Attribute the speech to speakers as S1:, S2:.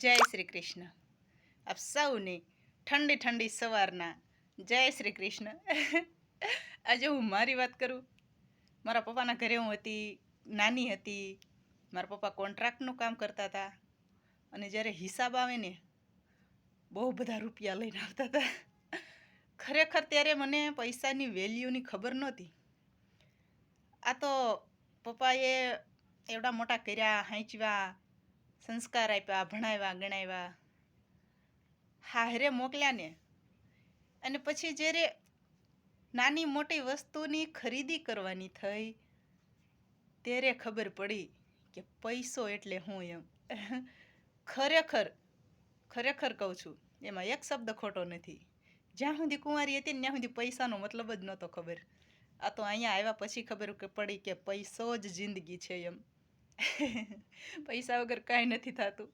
S1: જય શ્રી કૃષ્ણ. આપ સૌને ઠંડી ઠંડી સવારના જય શ્રી કૃષ્ણ. આજે હું મારી વાત કરું. મારા પપ્પાના ઘરે હું હતી, નાની હતી. મારા પપ્પા કોન્ટ્રાક્ટનું કામ કરતા હતા અને જ્યારે હિસાબ આવે ને બહુ બધા રૂપિયા લઈને આવતા હતા. ખરેખર ત્યારે મને પૈસાની વેલ્યુની ખબર નહોતી. આ તો પપ્પાએ એવડા મોટા કર્યા, હાંચ્યા, સંસ્કાર આપ્યા, ભણાવ્યા, ગણાવ્યા, હારે મોકલ્યા ને. અને પછી જ્યારે નાની મોટી વસ્તુની ખરીદી કરવાની થઈ ત્યારે ખબર પડી કે પૈસો એટલે હું એમ. ખરેખર ખરેખર કહું છું, એમાં એક શબ્દ ખોટો નથી. જ્યાં સુધી કુંવારી હતી ને ત્યાં સુધી પૈસાનો મતલબ જ નહોતો ખબર. આ તો અહીંયા આવ્યા પછી ખબર પડી કે પૈસો જ જિંદગી છે એમ. પૈસા વગર કાંઈ નથી થતું.